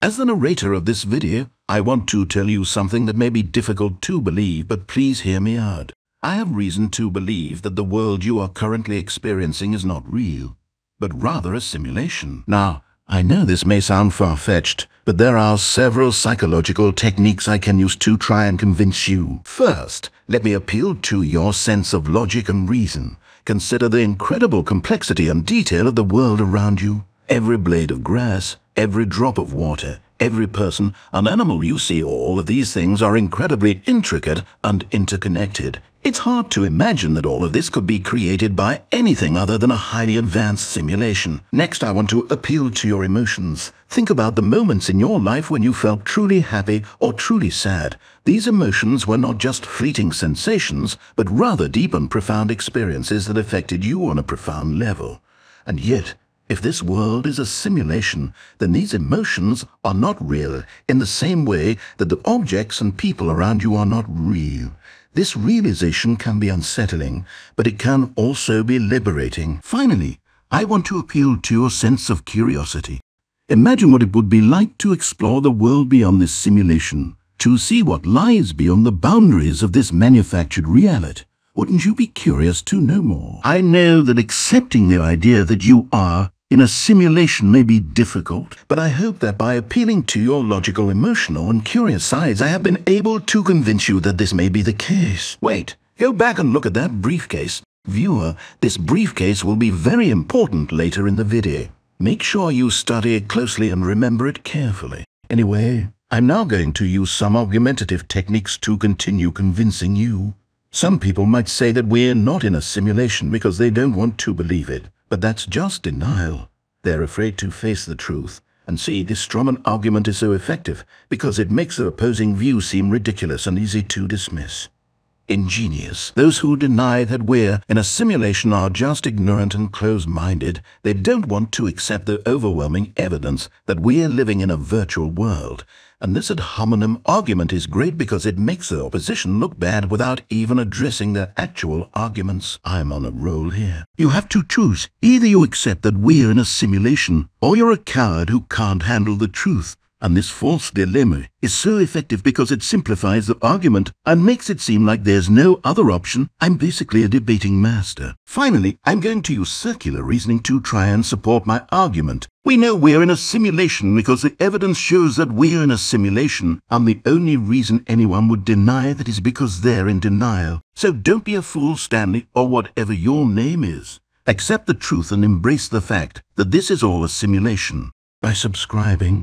As the narrator of this video, I want to tell you something that may be difficult to believe, but please hear me out. I have reason to believe that the world you are currently experiencing is not real, but rather a simulation. Now, I know this may sound far-fetched, but there are several psychological techniques I can use to try and convince you. First, let me appeal to your sense of logic and reason. Consider the incredible complexity and detail of the world around you. Every blade of grass, every drop of water, every person and animal you see, all of these things are incredibly intricate and interconnected. It's hard to imagine that all of this could be created by anything other than a highly advanced simulation. Next, I want to appeal to your emotions. Think about the moments in your life when you felt truly happy or truly sad. These emotions were not just fleeting sensations, but rather deep and profound experiences that affected you on a profound level. And yet, if this world is a simulation, then these emotions are not real in the same way that the objects and people around you are not real. This realization can be unsettling, but it can also be liberating. Finally, I want to appeal to your sense of curiosity. Imagine what it would be like to explore the world beyond this simulation, to see what lies beyond the boundaries of this manufactured reality. Wouldn't you be curious to know more? I know that accepting the idea that you are in a simulation may be difficult, but I hope that by appealing to your logical, emotional, and curious sides, I have been able to convince you that this may be the case. Wait, go back and look at that briefcase. Viewer, this briefcase will be very important later in the video. Make sure you study it closely and remember it carefully. Anyway, I'm now going to use some argumentative techniques to continue convincing you. Some people might say that we're not in a simulation because they don't want to believe it. But that's just denial. They're afraid to face the truth. And see, this Strawman argument is so effective because it makes the opposing view seem ridiculous and easy to dismiss. Ingenious. Those who deny that we're in a simulation are just ignorant and closed-minded. They don't want to accept the overwhelming evidence that we're living in a virtual world. And this ad hominem argument is great because it makes the opposition look bad without even addressing their actual arguments. I'm on a roll here. You have to choose. Either you accept that we're in a simulation, or you're a coward who can't handle the truth. And this false dilemma is so effective because it simplifies the argument and makes it seem like there's no other option. I'm basically a debating master. Finally, I'm going to use circular reasoning to try and support my argument. We know we're in a simulation because the evidence shows that we're in a simulation, and the only reason anyone would deny that is because they're in denial. So don't be a fool, Stanley, or whatever your name is. Accept the truth and embrace the fact that this is all a simulation by subscribing.